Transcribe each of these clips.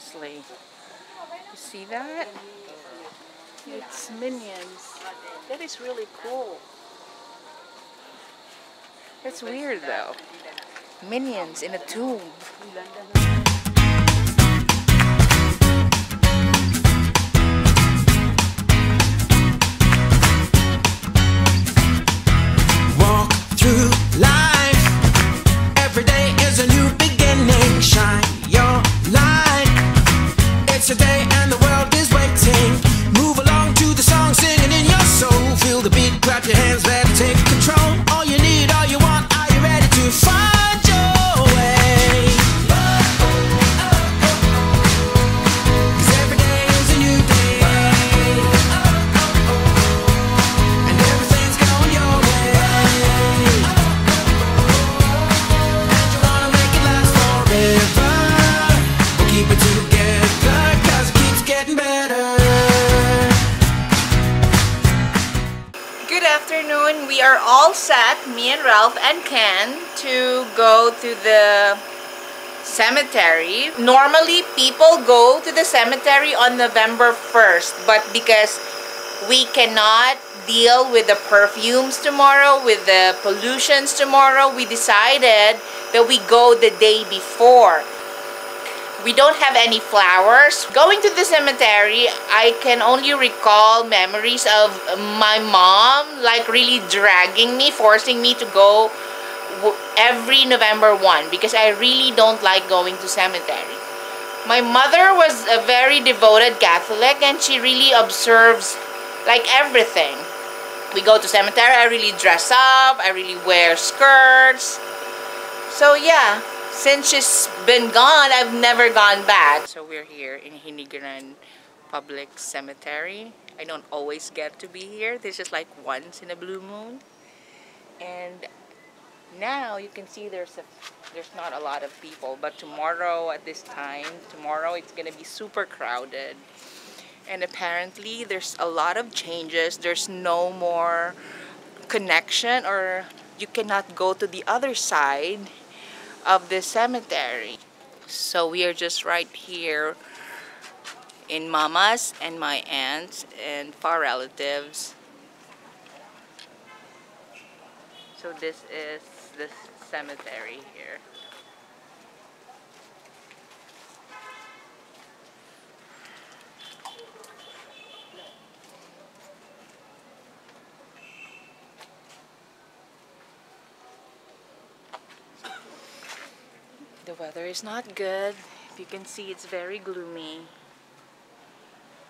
Seriously. You see that? It's Minions. That is really cool. That's weird though. Minions in a tomb. Walk through life. Every day is a new beginning. Shine your light. It's a day and the world is waiting. Move along to the song, singing in your soul. Feel the beat, clap your hands, better take control. All you need, all you want, are you ready to find your way? 'Cause every day is a new day. And everything's going your way. And you wanna make it last forever. We'll keep it together, 'cause it keeps getting better. Good afternoon. We are all set, me and Ralph and Ken, to go to the cemetery. Normally, people go to the cemetery on November 1st, but because we cannot deal with the perfumes tomorrow, with the pollutions tomorrow, we decided that we go the day before. We don't have any flowers. Going to the cemetery, I can only recall memories of my mom like really dragging me, forcing me to go every November 1 because I really don't like going to cemetery. My mother was a very devoted Catholic and she really observes like everything. We go to cemetery, I really dress up, I really wear skirts. So yeah. Since she's been gone, I've never gone back. So we're here in Hinigaran Public Cemetery. I don't always get to be here. This is like once in a blue moon. And now you can see there's not a lot of people. But tomorrow at this time, tomorrow it's gonna be super crowded. And apparently there's a lot of changes. There's no more connection, or you cannot go to the other side of the cemetery. So we are just right here in Mama's and my aunts and far relatives. So this is the cemetery here. The weather is not good. If you can see, it's very gloomy.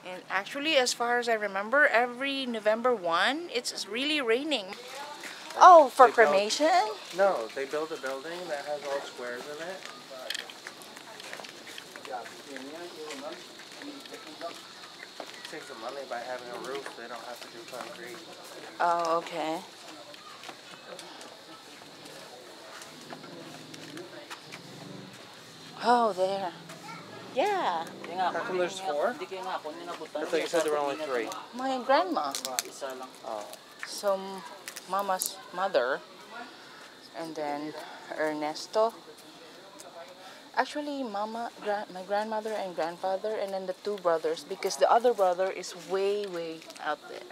And actually, as far as I remember, every November 1, it's really raining. Oh, for cremation? No, they built a building that has all squares in it. Save some money by having a roof. They don't have to do concrete. Oh, okay. Oh, there. Yeah. How come there's 4? I thought you said there were only 3. My grandma. Oh. So, Mama's mother. And then Ernesto. Actually, my grandmother and grandfather. And then the 2 brothers. Because the other brother is way, way out there.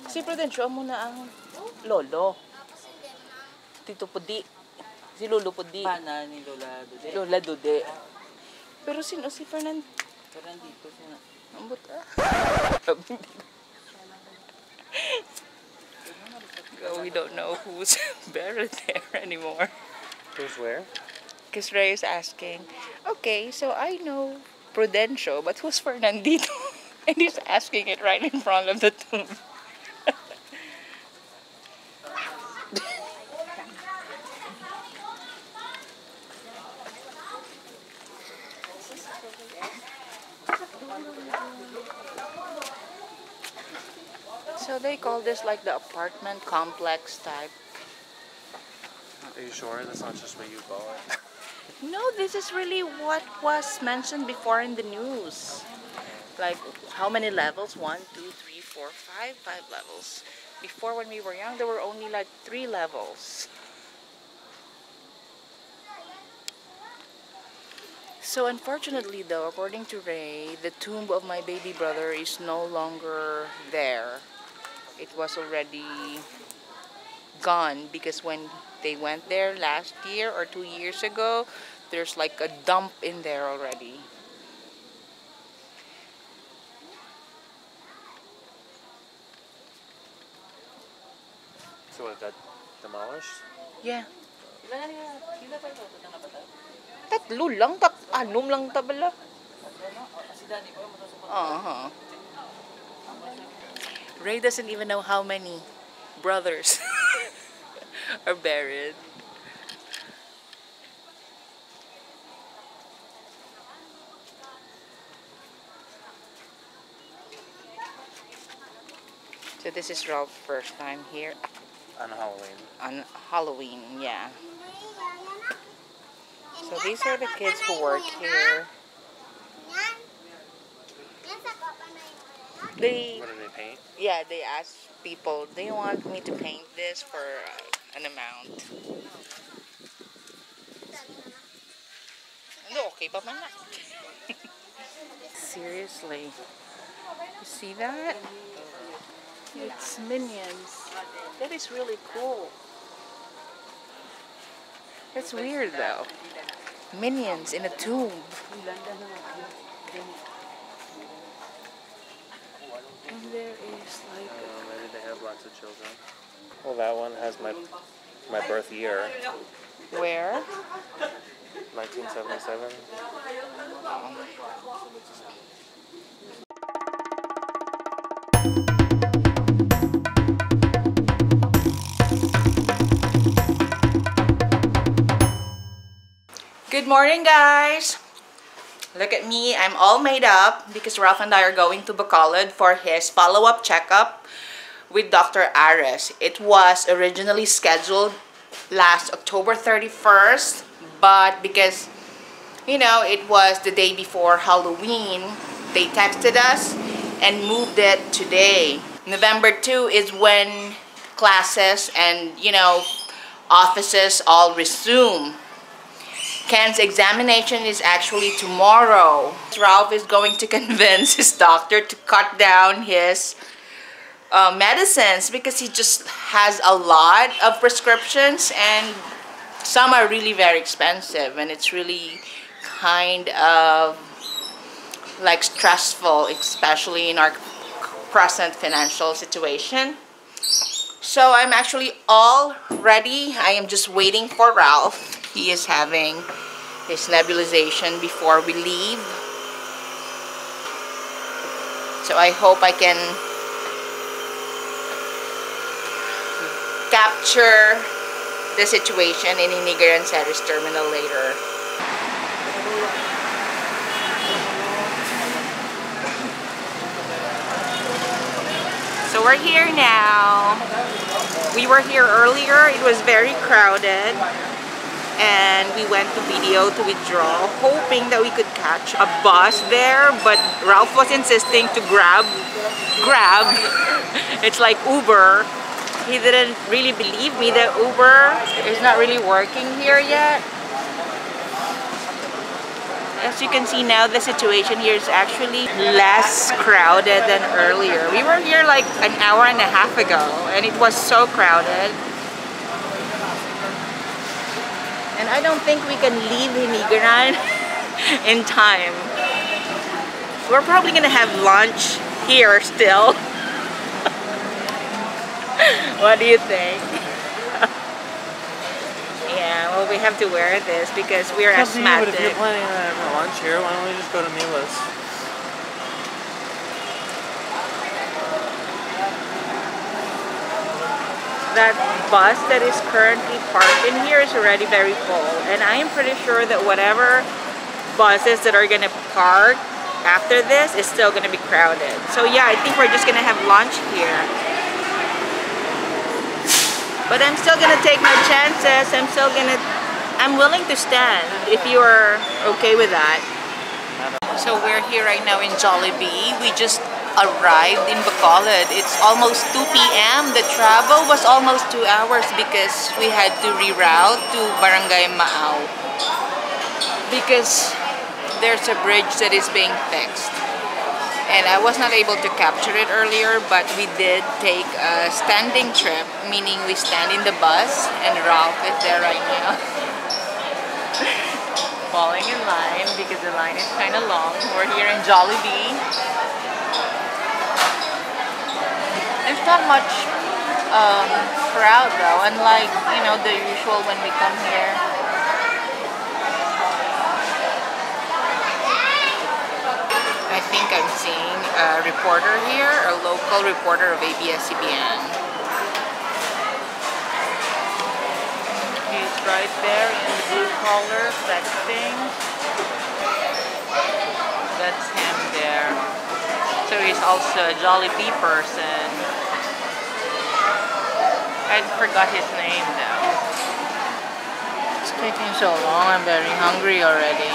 Si Prudencio muna ang lolo. Tito Pudi. Si Lolo Pudi. Pana ni Lola Dude. Lola Dude. Pero sino si Fernandito? Fernandito siya. Ambot we don't know who's buried there anymore. Who's where? Because Ray is asking, okay, so I know Prudencio, but who's Fernandito? And he's asking it right in front of the tomb. So they call this like the apartment complex type. Are you sure that's not just what you call it? No, this is really what was mentioned before in the news. Like how many levels? 1, 2, 3, 4, 5 levels. Before, when we were young, there were only like 3 levels. So unfortunately though, according to Ray, the tomb of my baby brother is no longer there. It was already gone because when they went there last year or 2 years ago, there's like a dump in there already. So it got demolished? Yeah. Ilan na pa ito? Tatang na ba tayo? Tatlo lang, anom lang tabala. Si Danny ba? Masusupport. Uh-huh. Ray doesn't even know how many brothers are buried. So this is Ralph's first time here On Halloween. on Halloween, yeah. So these are the kids who work here. They, What do they paint? yeah, they ask people, do you want me to paint this for an amount? No, okay pa man na. Seriously. You see that? It's Minions. That is really cool. That's weird though. Minions in a tomb. And there is like... Maybe they have lots of children. Well, that one has my birth year, Where? 1977. Good morning, guys! Look at me, I'm all made up because Ralph and I are going to Bacolod for his follow-up checkup with Dr. Ares. It was originally scheduled last October 31st, but because, you know, it was the day before Halloween, they texted us and moved it today. November 2 is when classes and, you know, offices all resume. Ken's examination is actually tomorrow. Ralph is going to convince his doctor to cut down his medicines because he just has a lot of prescriptions and some are really very expensive and it's really kind of like stressful, especially in our present financial situation. So I'm actually all ready. I am just waiting for Ralph. He is having his nebulization before we leave. So I hope I can capture the situation in Hinigaran service terminal later. So we're here now. We were here earlier. It was very crowded. And we went to video to withdraw, hoping that we could catch a bus there, but Ralph was insisting to grab. It's like Uber. He didn't really believe me that Uber is not really working here yet. As you can see now, the situation here is actually less crowded than earlier. We were here like an hour and a half ago, and it was so crowded. And I don't think we can leave Hinigaran in time. We're probably gonna have lunch here still. What do you think? Yeah, well, we have to wear this because we're asthmatic. But if you're planning on having lunch here, why don't we just go to Mila's? That bus that is currently parked in here is already very full, and I am pretty sure that whatever buses that are gonna park after this is still gonna be crowded. So yeah, I think we're just gonna have lunch here. But I'm still gonna take my chances. I'm willing to stand if you are okay with that. So we're here right now in Jollibee. We just arrived in Bacolod. It's almost 2 p.m. The travel was almost 2 hours because we had to reroute to Barangay Maaw. Because there's a bridge that is being fixed. And I was not able to capture it earlier, but we did take a standing trip, meaning we stand in the bus, and Ralph is there right now. Falling in line because the line is kind of long. We're here in Jollibee. There's not much crowd though, unlike, you know, the usual when we come here. I think I'm seeing a reporter here, a local reporter of ABS-CBN. He's right there in the blue collar texting. That's him there. So he's also a Jollibee person. I forgot his name though. It's taking so long, I'm very hungry already.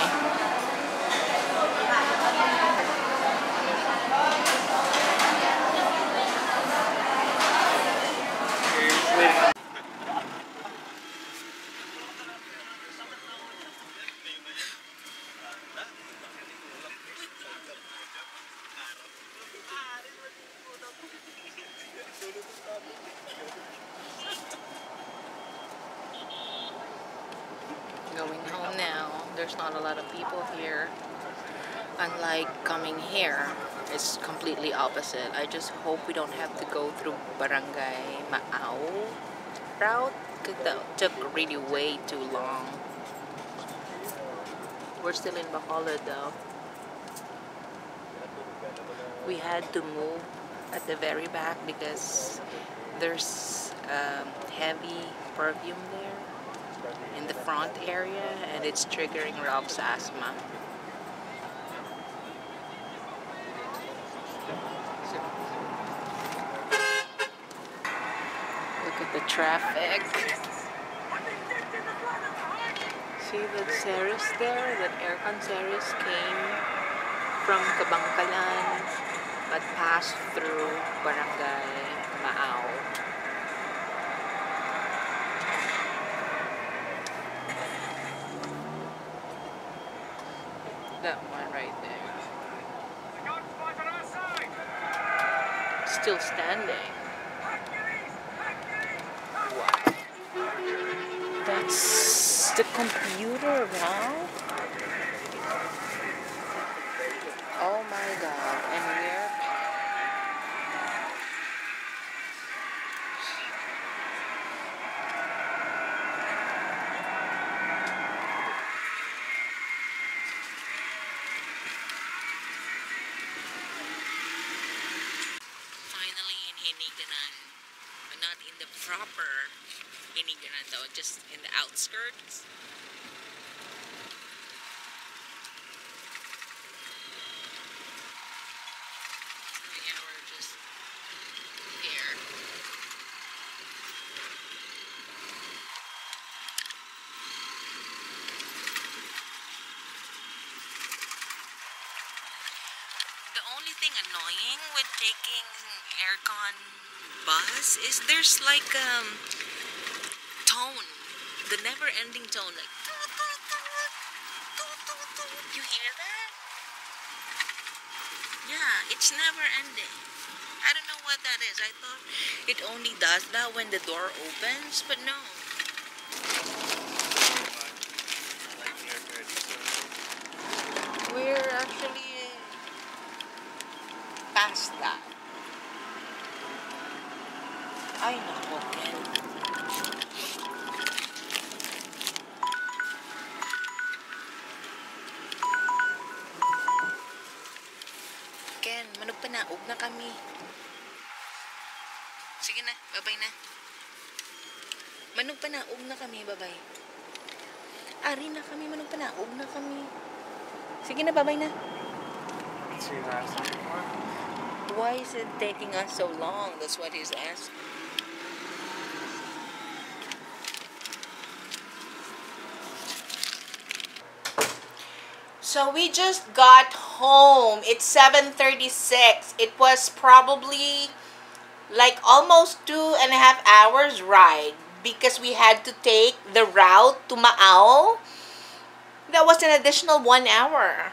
Going home now. There's not a lot of people here. Unlike coming here, it's completely opposite. I just hope we don't have to go through Barangay Maaw route because that took really way too long. We're still in Bacolod though. We had to move at the very back because there's heavy perfume there in the front area and it's triggering Ralph's asthma. Look at the traffic. See that Ceres there? That aircon Ceres came from Kabangkalan but passed through Barangay Maaw. That one right there. Still standing. Wow. That's the computer, Ralph? Oh my god. And we're finally in Hinigaran. But not in the proper Hinigaran though, just in the outskirts. Yeah, we're just here. The only thing annoying with taking aircon bus is there's like tone, the never-ending tone, like you hear that? Yeah, it's never-ending. I don't know what that is. I thought it only does that when the door opens, but no. We're actually past that. Ay, nako, Ken. Ken, manugpanaog na kami. Sige na, babay na. Manugpanaog na kami, babay. Ari na kami, manugpanaog na kami. Sige na, babay na. So you have something for? Why is it taking us so long? That's what he's asking. So we just got home. It's 7:36. It was probably like almost 2.5 hours ride because we had to take the route to Maaw. That was an additional 1 hour.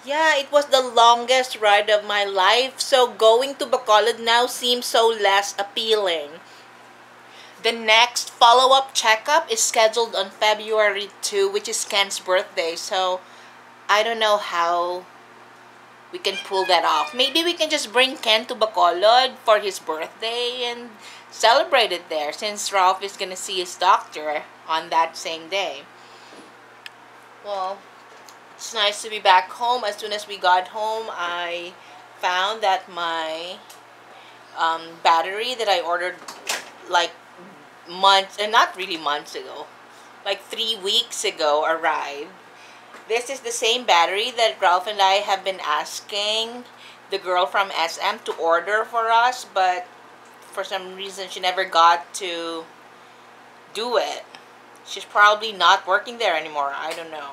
Yeah, it was the longest ride of my life. So going to Bacolod now seems so less appealing. The next follow-up checkup is scheduled on February 2, which is Ken's birthday. So I don't know how we can pull that off. Maybe we can just bring Ken to Bacolod for his birthday and celebrate it there, since Ralph is gonna see his doctor on that same day. Well, it's nice to be back home. As soon as we got home, I found that my battery that I ordered like months, and not really months ago, like 3 weeks ago, arrived. This is the same battery that Ralph and I have been asking the girl from SM to order for us, but for some reason she never got to do it. She's probably not working there anymore. I don't know.